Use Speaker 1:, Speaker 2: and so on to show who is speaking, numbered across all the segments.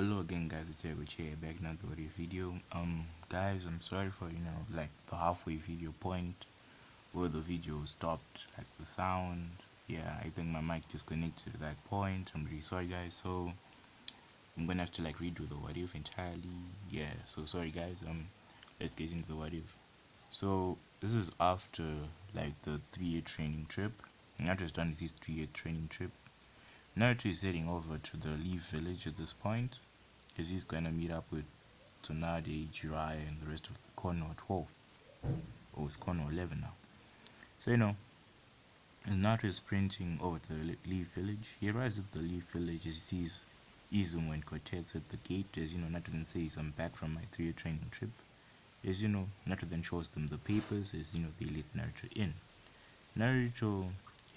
Speaker 1: Hello again, guys. It's Egoche back now with a video. Guys, I'm sorry for like the halfway video point where the video stopped, like the sound. Yeah, I think my mic disconnected at that point. I'm really sorry, guys. So I'm gonna have to like redo the what if entirely. Yeah, so sorry, guys. Let's get into the what if. So this is after like the 3-year training trip. Not just done with this 3-year training trip. Naruto is heading over to the Leaf Village at this point, because he's gonna meet up with Tsunade, Jiraya, and the rest of the Kono 12. Or it's Kono 11 now. So, as Naruto is sprinting over to the Leaf Village, he arrives at the Leaf Village as he sees Izumo and Cortez at the gate. As Naruto then says, I'm back from my 3-year training trip. As Naruto then shows them the papers as they let Naruto in. Naruto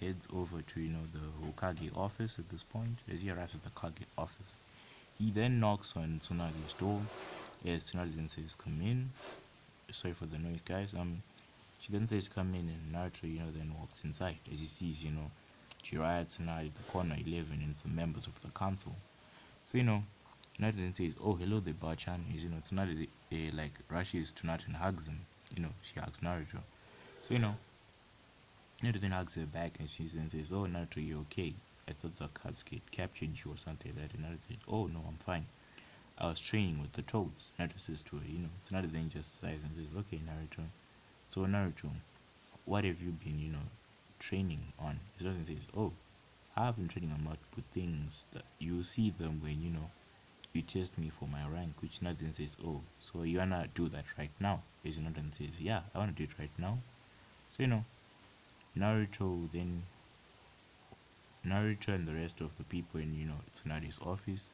Speaker 1: heads over to the Hokage office at this point. As he arrives at the Kage office, he then knocks on Tsunade's door. As Tsunade then says, "Come in." Sorry for the noise, guys. She then says, "Come in," and Naruto, then walks inside as he sees, Jiraiya, Tsunade, the corner 11, and some members of the council. So, Naruto then says, "Oh, hello there, Bachan." Is Tsunade like rushes to Naruto and hugs him. She hugs Naruto. So, Naruto then hugs her back, and she then says, "Oh, Naruto, you okay? I thought the cascade captured you or something like that." And Naruto says, "Oh no, I'm fine. I was training with the toads." Naruto says to her, Tsunade then just sighs and says, "Okay, Naruto. So Naruto, what have you been, training on?" Naruto says, "Oh, I've been training on multiple things. That you see them when, you test me for my rank," which Naruto then says, "Oh, so you wanna do that right now?" Naruto then says, "Yeah, I wanna do it right now." So, Naruto then Naruto and the rest of the people in, Tsunade's office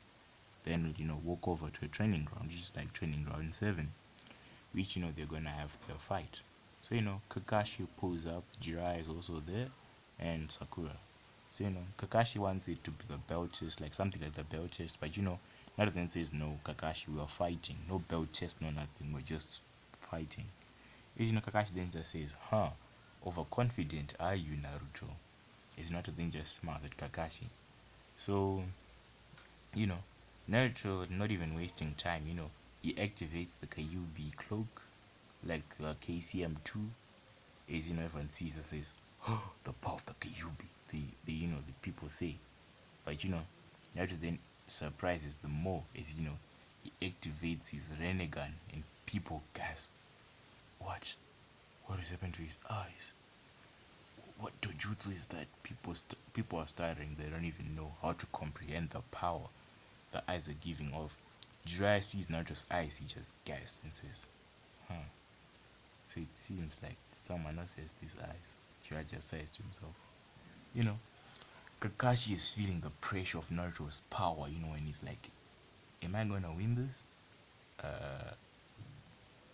Speaker 1: then walk over to a training ground, just like training ground 7, which they're gonna have their fight. So Kakashi pulls up, Jiraiya is also there, and Sakura. So Kakashi wants it to be the belt test, like something like the belt test, but Naruto says, "No, Kakashi, we are fighting. No belt test, no nothing. We're just fighting." Kakashi then just says, "Huh, overconfident are you, Naruto?" Naruto then just smiles at Kakashi. So you know, Naruto, not even wasting time, he activates the Kyuubi cloak, like KCM2, as everyone sees and says, "Oh, the power of the Kyuubi," the people say. But Naruto then surprises them more as he activates his Renegan and people gasp. What? What has happened to his eyes? What dojutsu is that? People are stuttering. They don't even know how to comprehend the power the eyes are giving off. Jiraiya sees Naruto's eyes, he just gasps and says, "Huh." So it seems like someone else has these eyes. Jiraiya just says to himself. You know, Kakashi is feeling the pressure of Naruto's power, and he's like, "Am I gonna win this?" Uh,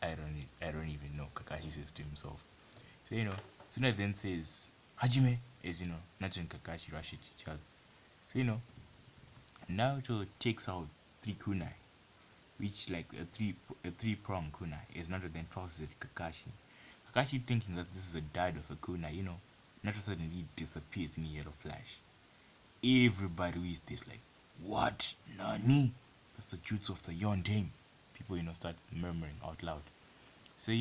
Speaker 1: I don't even know. Kakashi says to himself. So Tsunade then says, "Hajime," as Naruto and Kakashi rush at each other. So Naruto takes out 3 kunai, which like a three-prong kunai, is Naruto then tosses at Kakashi. Kakashi, thinking that this is a dad of a kunai, Naruto suddenly disappears in a yellow flash. Everybody is this like, "What? Nani? That's the jutsu of the Yondaime." People, start murmuring out loud. So,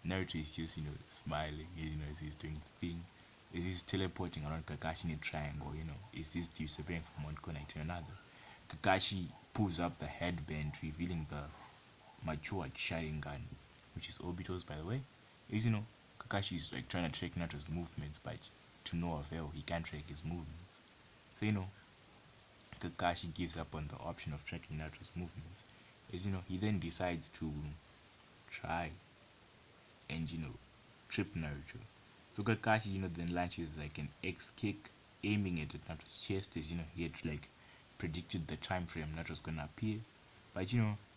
Speaker 1: Naruto is just, smiling, as he's doing the thing. As he's teleporting around Kakashi in a triangle, is this disappearing from one kunai to another. Kakashi pulls up the headband, revealing the matured Sharingan, which is Obito's, by the way. Is Kakashi is like trying to track Naruto's movements, but to no avail. He can't track his movements. So Kakashi gives up on the option of tracking Naruto's movements. As he then decides to try and trip Naruto. So Kakashi then launches like an X kick, aiming it at Naruto's chest, as he had like predicted the time frame Naruto's gonna appear. But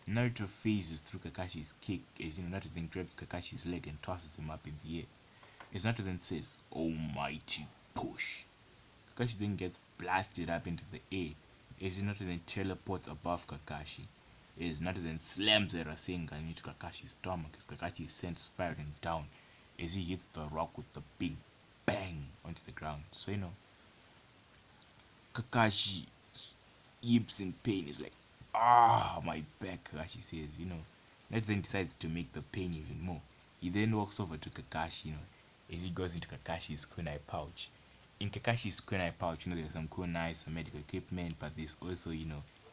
Speaker 1: Naruto phases through Kakashi's kick as Naruto then grabs Kakashi's leg and tosses him up in the air. As Naruto then says, "Almighty push." Kakashi then gets blasted up into the air as Naruto then teleports above Kakashi. As Naruto then slams a Rasengan into Kakashi's stomach as Kakashi is sent spiraling down as he hits the rock with the big bang onto the ground. So Kakashi yips in pain. He's like, Ah, my back, Kakashi says, Naruto then decides to make the pain even more. He then walks over to Kakashi, as he goes into Kakashi's kunai pouch. In Kakashi's kunai pouch, there's some kunai, some medical equipment, but there's also,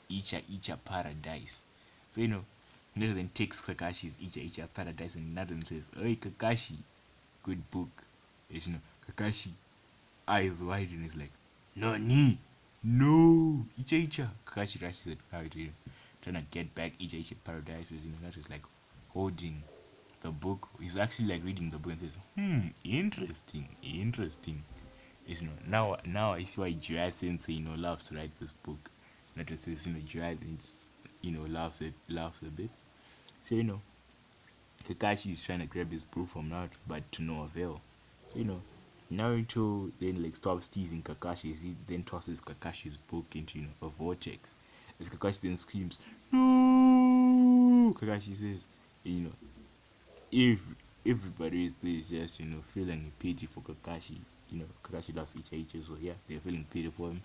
Speaker 1: Icha paradise. So, Naruto then takes Kakashi's Icha paradise and Naruto says, "Hey, Kakashi, good book." As Kakashi eyes wide and is like, "Nani? No, Icha." Kakashi rushes at Naruto, trying to get back Icha paradise. As Naruto's like holding the book. He's actually like reading the book and says, interesting. Is now I see why Jiraya Sensei loves to write this book. Naruto says Jiraya laughs a bit. So Kakashi is trying to grab his book from Naruto, but to no avail. So Naruto then like stops teasing Kakashi as he then tosses Kakashi's book into a vortex. As Kakashi then screams, "No!" Kakashi says, you know, if everybody is this just feeling pity for Kakashi, Kakashi loves Icha, so yeah, they're feeling pity for him.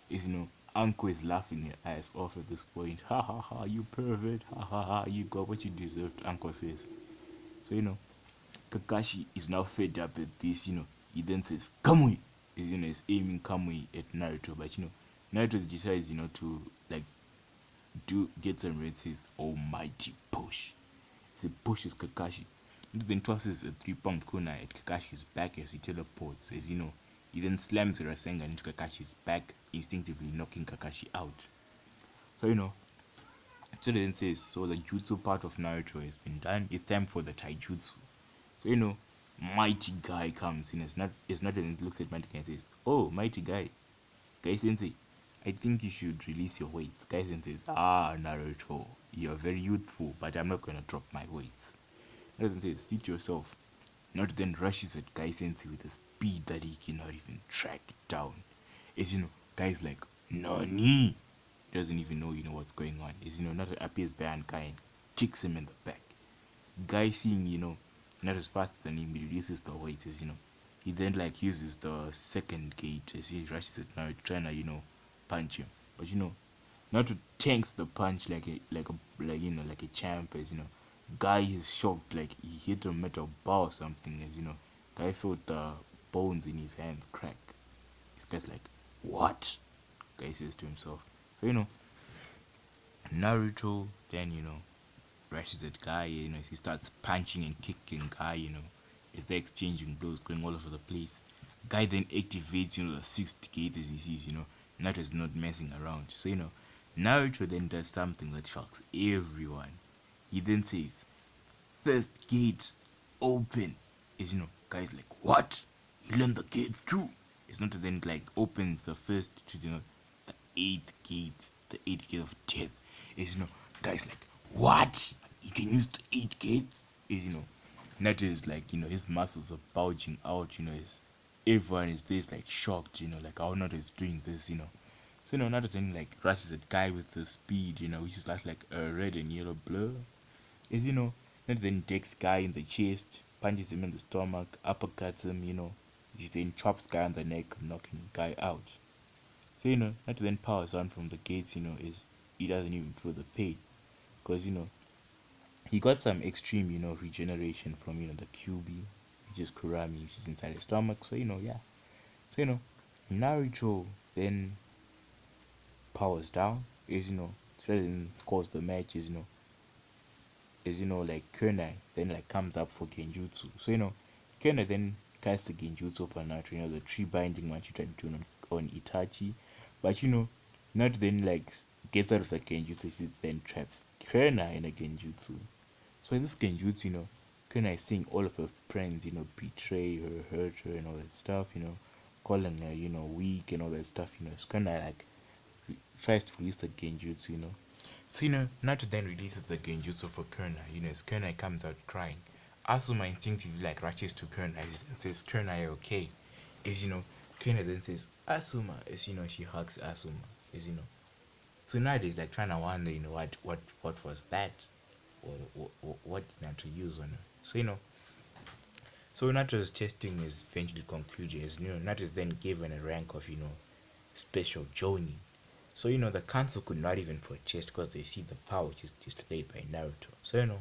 Speaker 1: Is Uncle is laughing their eyes off at this point. Ha ha ha, you pervert! Ha ha ha, you got what you deserved, Uncle says. So Kakashi is now fed up at this. He then says, "Kamui!" Is aiming Kamui at Naruto, but Naruto decides to like do get some red says almighty push. He pushes Kakashi. He then tosses a 3-pound kunai at Kakashi's back as he teleports. As he then slams a Rasengan into Kakashi's back, instinctively knocking Kakashi out. So so then says, so the jutsu part of Naruto has been done. It's time for the taijutsu. So mighty guy comes in. It's not and looks at mighty guy and says, "Oh, mighty guy sensei, I think you should release your weights." Guy sensei says, "Ah, Naruto, you're very youthful, but I'm not gonna drop my weights." Naruto says, "Sit yourself." Naruto then rushes at Guy sensei with a speed that he cannot even track down. As Guy's like, "Nani?" He doesn't even know what's going on. As Naruto appears behind Guy and kicks him in the back. Guy seeing not as fast than him, he reduces the weight. As he then like uses the second gate as he rushes it now trying to punch him, but not to tanks the punch like a champ. As Guy is shocked like he hit a metal bar or something. As Guy felt the bones in his hands crack. This guy's like, "What?" Guy says to himself. So Naruto then rushes at Guy, as he starts punching and kicking Guy, as they're exchanging blows going all over the place. Guy then activates, the sixth gate as he sees, Naruto's not messing around. So, Naruto then does something that shocks everyone. He then says, "First gate open." Is Guy's like, "What? You learned the gates too?" It's not then like opens the first to the eighth gate of death. Is Guy's like, "What? You can use the 8 gates?" Is That is like his muscles are bulging out. Is everyone is this like shocked. Like how not is doing this. So another thing like rushes at Guy with the speed. Which is like a red and yellow blur. Is Not then takes Guy in the chest, punches him in the stomach, uppercuts him. He then chops Guy on the neck, knocking Guy out. So that then powers on from the gates. Is he doesn't even feel the pain because he got some extreme regeneration from the QB, which is Kurami, which is inside his stomach. So yeah. So Naruto then powers down. Is threatening cause the match. Is like Kunai then like comes up for Genjutsu. So Kunai then casts the Genjutsu for Naruto. The tree binding one she tried to do on Itachi, but not then like gets out of the Genjutsu. She then traps Kunai in a Genjutsu. So in this Genjutsu, Kunai is seeing all of her friends, betray her, hurt her, and all that stuff. Calling her, weak and all that stuff. It's kind of like tries to release the Genjutsu. So Naruto then releases the Genjutsu for Kunai. As Kunai comes out crying, Asuma instinctively like rushes to Kunai and says, "Kunai, okay?" As Kunai then says, "Asuma." As she hugs Asuma. As so Naruto is like trying to wonder, what was that? What Naruto use on her? So so Nature's testing is eventually concluded as Nature is then given a rank of special Jonin. So the council could not even protest because they see the power which is displayed by Naruto. So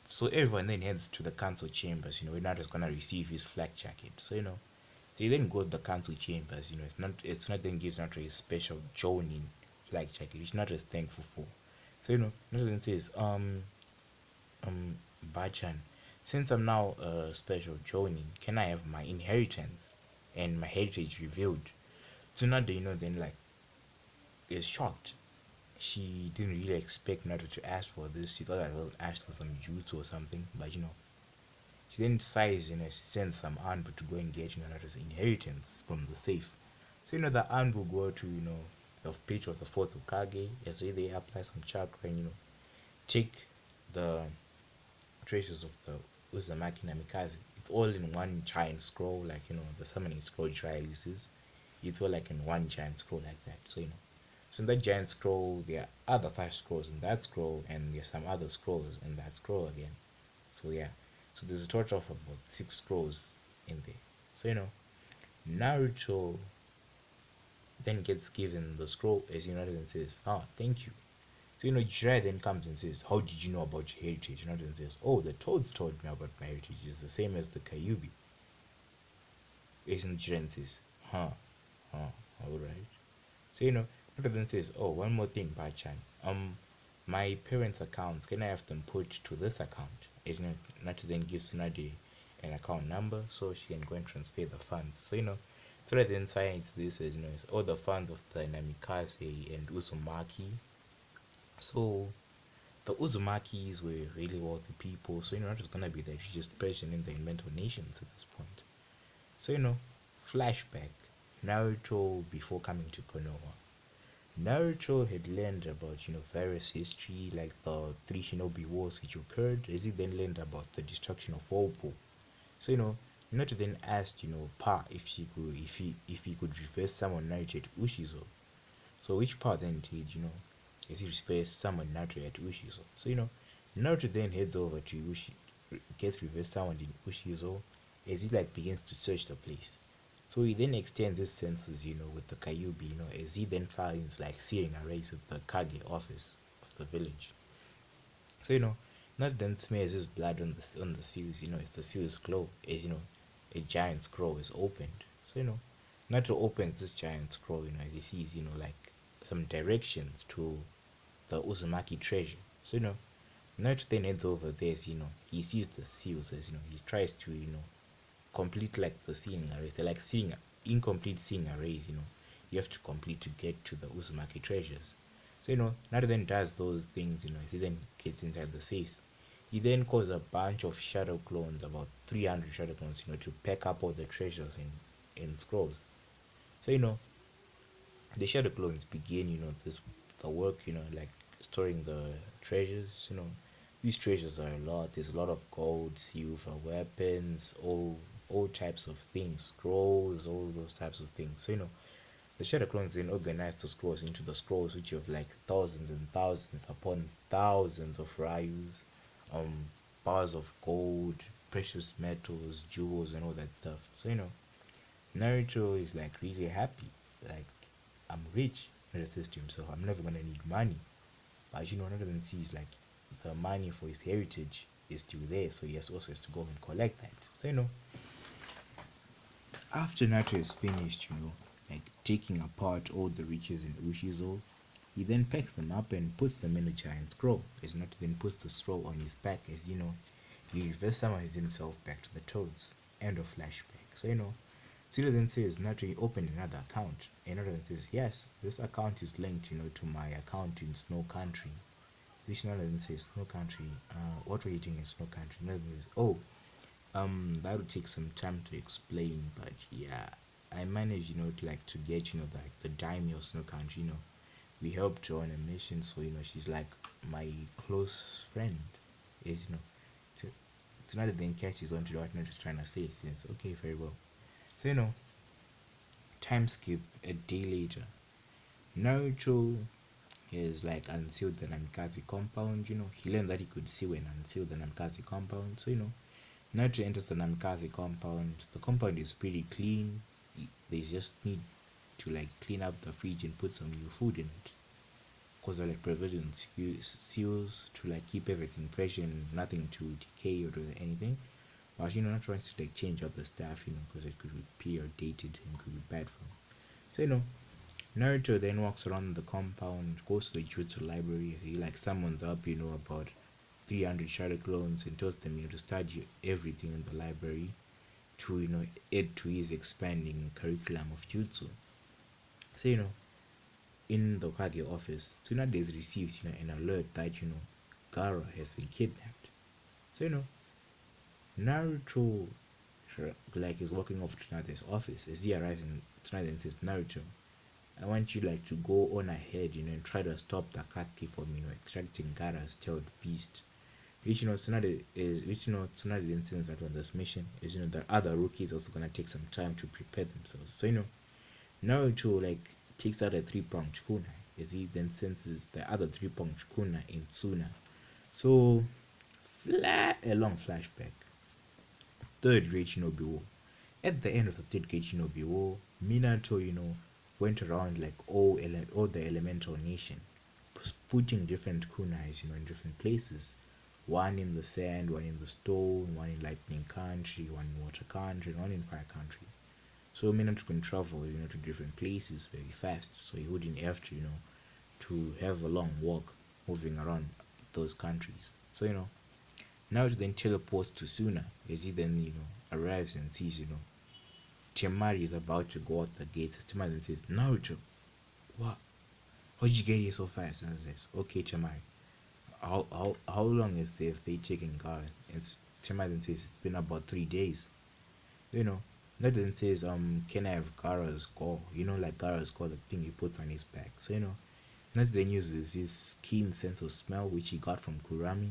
Speaker 1: so everyone then heads to the council chambers. Where Naruto's gonna receive his flak jacket. So he then goes to the council chambers. It's not then gives Naruto a special Jonin flak jacket, which Naruto is thankful for. So Naruto then says, Bachan, since I'm now a special Jonin, can I have my inheritance and my heritage revealed? So Naruto, then like is shocked. She didn't really expect Naruto to ask for this. She thought I will ask for some jutsu or something, but she then decides, she sends some Anbu to go and get, Naruto's inheritance from the safe. So, the Anbu go to, the page of the fourth Hokage, as they apply some chakra and, take the treasures of the Uzumaki Namikaze. It's all in one giant scroll, like, the summoning scroll Jiraya uses. It's all like in one giant scroll like that. So in that giant scroll, there are other five scrolls in that scroll, and there's some other scrolls in that scroll again. So yeah, so there's a total of about six scrolls in there. So Naruto then gets given the scroll as Naruto and says, "Ah, thank you." So Jiraiya then comes and says, "How did you know about your heritage?" Naruto then says, "Oh, the toads told me about my heritage. It's the same as the Kyuubi." As Jiraiya says, "Huh, huh, all right." So Naruto then says, "Oh, one more thing, Bachan. My parents' accounts, can I have them put to this account?" As Naruto then gives Tsunade an account number so she can go and transfer the funds. So that then signs this as it's all the funds of the Namikaze and Uzumaki. So the Uzumakis were really wealthy people. So Naruto's gonna be the richest person in the Elemental Nations at this point. So flashback. Naruto before coming to Konoha. Naruto had learned about various history like the three Shinobi Wars which occurred, as he then learned about the destruction of Walpo. So Naruto then asked Pa if he could reverse summon Naruto at Ushizo. So which Pa then did as he reverse summon Naruto at Ushizo. So Naruto then heads over to gets reverse summoned in Ushizo as he like begins to search the place. So he then extends his senses, with the Kyuubi, as he then finds like searing arrays at the Kage office of the village. So not then smears his blood on the seals, it's the seal's glow, as a giant scroll is opened. So Naruto opens this giant scroll, as he sees, like some directions to the Uzumaki treasure. So Naruto then heads over there, as he sees the seals, as he tries to, complete like the seeing arrays. They're like seeing incomplete seeing arrays. You have to complete to get to the Uzumaki treasures. So Naruto then does those things. He then gets inside the safe. He then calls a bunch of shadow clones, about 300 shadow clones, to pack up all the treasures in scrolls. So the shadow clones begin, the work, like storing the treasures. These treasures are a lot. There's a lot of gold, silver, weapons, all types of things, scrolls, all those types of things. So the shadow clones then organize the scrolls into the scrolls which have like thousands and thousands upon thousands of ryus, bars of gold, precious metals, jewels, and all that stuff. So Naruto is like really happy, like, I'm rich. Naruto says to himself, I'm never gonna need money. But Naruto then sees like the money for his heritage is still there, so he also has to go and collect that. So after Naruto is finished, like taking apart all the riches in Ushizo, he then packs them up and puts them in a giant scroll. As Naruto then puts the scroll on his back, as he reverse summons himself back to the Toads. End of flashback. So Zero then says Naruto opened another account. And Naruto then says, yes, this account is linked, to my account in Snow Country. Which Naruto then says, Snow Country, what were you doing in Snow Country? Naruto then says, oh, that would take some time to explain, but yeah, I managed, to get, the daimyo of Snow Country. We helped her on a mission, so she's like my close friend. Yes, so Naruto then catches on to what Naruto's trying to say. Since okay, very well. So time skip a day later. Naruto is like unsealed the Namikaze compound. He learned that he could seal and unseal the Namikaze compound. So Naruto enters the Namikaze compound. The compound is pretty clean. They just need to like clean up the fridge and put some new food in it, because of like provision seals to like keep everything fresh and nothing to decay or do anything. But not trying to like change out the stuff, because it could be dated and could be bad for them. So Naruto then walks around the compound, goes to the jutsu library. He like summons up, about 300 shadow clones and tells them, to study everything in the library to, add to his expanding curriculum of jutsu. So, in the Kage office, Tsunade has received, an alert that, Gara has been kidnapped. So, Naruto like is walking off to Tsunade's office. As he arrives in Tsunade and says, Naruto, I want you like to go on ahead, and try to stop Takatsuki from, extracting Gara's tailed beast. Which Tsunade then sends out on this mission. Is the other rookies also gonna take some time to prepare themselves. So Naruto like takes out a 3-pronged kunai as he then senses the other 3-pronged kunai in Tsuna. So a long flashback. Third Great Shinobi War. At the end of the Third Great Shinobi War, Minato, went around like all the elemental nation, putting different kunais, in different places. One in the sand, one in the stone, one in lightning country, one in water country, and one in fire country. So Minato can travel, to different places very fast. So he wouldn't have to, to have a long walk moving around those countries. So Naruto then teleports to Suna as he then arrives and sees Temari is about to go out the gates. Temari then says, Naruto, what? How'd you get here so fast? And I says, okay, Temari, how long is they taking guard? It's Temari then says it's been about 3 days. That then says, can I have Gara's gore? Like Gara's gore, the thing he puts on his back. So that then uses his keen sense of smell, which he got from Kurami,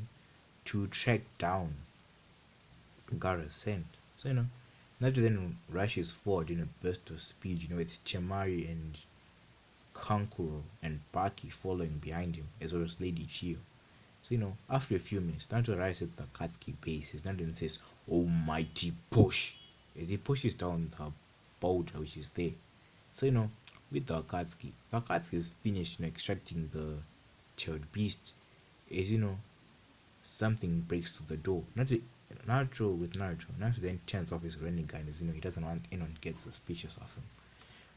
Speaker 1: to track down Gara's scent. So Naruto then rushes forward in a burst of speed, with Chemari and Kankuro and Baki following behind him, as well as Lady Chio. So after a few minutes, Naruto arrives at the Katsuki base. His Naruto then says, "Almighty push!" as he pushes down the boulder which is there. So with the Akatsuki is finished extracting the child beast. As something breaks through the door. Naruto then turns off his running gun as he doesn't want anyone to get suspicious of him.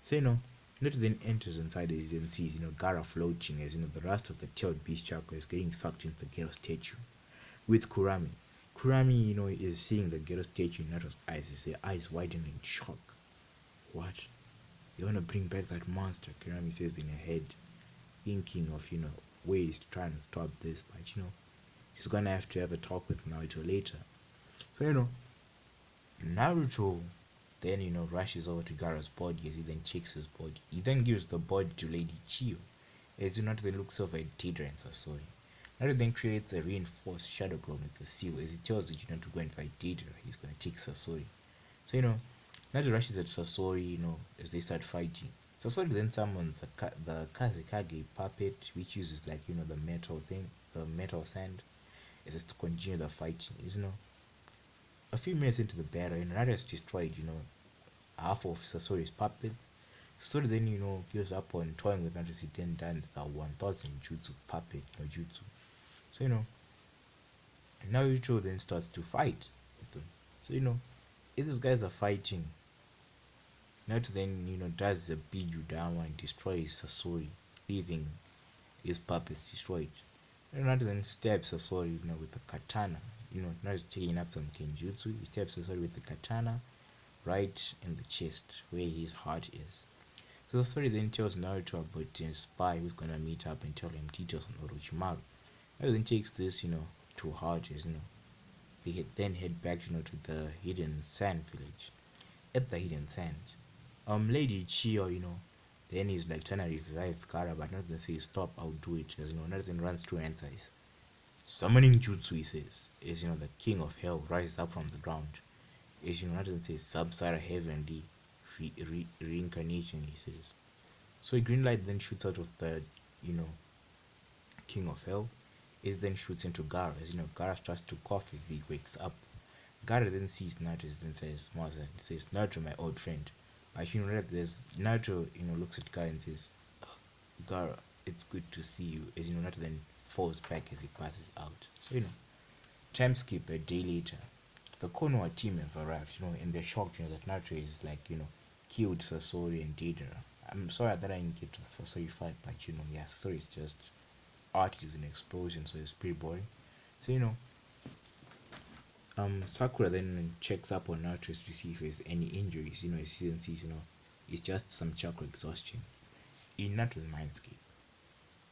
Speaker 1: So Naruto then enters inside as he then sees Gara floating as the rest of the tailed beast chakra is getting sucked into the ghetto statue with Kurami. Kurami, is seeing the ghetto statue in Naruto's eyes. His eyes widen in shock. What? You wanna bring back that monster? Kurami says in her head, thinking of ways to try and stop this, but she's gonna have a talk with Naruto later. So Naruto then rushes over to Gara's body as he then checks his body. He then gives the body to Lady Chio as Naruto then looks over at Deidara and Sasori. Naruto then creates a reinforced shadow clone with the seal as he tells it to go and fight Deidara. He's gonna take Sasori. So Naruto rushes at Sasori as they start fighting. Sasori then summons the Kazekage puppet, which uses like the metal thing, the metal sand, as it's to continue the fighting. A few minutes into the battle, Naruto has destroyed half of Sasori's puppets. Sasori then gives up on toying with Naruto. He then dons the 1000 jutsu puppet jutsu. So Naruto then starts to fight with them. So if these guys are fighting, Naruto then does a Bijudama and destroys Sasori, leaving his puppets destroyed. Naruto then stabs Sasori with the katana. Naruto taking up some kenjutsu. He stabs Sasori with the katana right in the chest where his heart is. So Sasori then tells Naruto about his spy who's gonna meet up and tell him details on Orochimaru. Naruto then takes this to heart as they then head back to the hidden sand village. At the hidden sand, Lady Chio then he's like trying to revive Kara, but Naruto says stop, I'll do it. As Naruto runs to and says, summoning jutsu, he says, as the king of hell rises up from the ground. As Naruto says, Samsara heavenly reincarnation, he says. So a green light then shoots out of the king of hell. It then shoots into Gara as Gara starts to cough as he wakes up. Gara then sees Naruto and says, Naruto, my old friend, But you know that there's Naruto, looks at Gaara and says, Gaara, it's good to see you, as Naruto then falls back as he passes out. So time skip a day later. The Konoha team have arrived, and they're shocked, that Naruto is like, killed Sasori and Deidara. I'm sorry that I didn't get to the Sasori fight, but yeah, Sasori is just art is an explosion, so it's pretty boring. So Sakura then checks up on Naruto to see if there's any injuries. He sees, it's just some chakra exhaustion in Naruto's mindscape.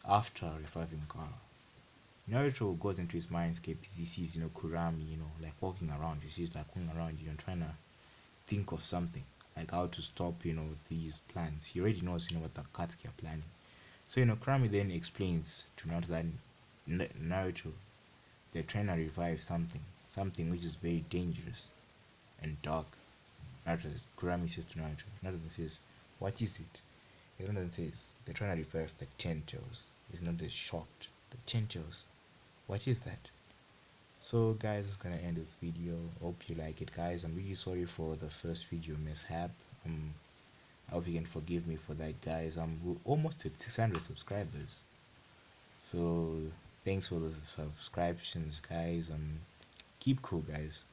Speaker 1: After reviving Gaara, Naruto goes into his mindscape. He sees, Kurami, like walking around. He sees like walking around, trying to think of something like how to stop, these plans. He already knows, what the Akatsuki are planning. So, Kurami then explains to Naruto that Naruto, they're trying to revive something which is very dangerous and dark. Naruto, Kurami says to Naruto. Naruto says, "What is it?" Naruto says, "They're trying to revive the Ten Tails." He's not as shocked. The Ten Tails. What is that? So guys, it's gonna end this video. Hope you like it, guys. I'm really sorry for the first video mishap. I hope you can forgive me for that, guys. We're almost at 600 subscribers. So thanks for the subscriptions, guys. Keep cool, guys.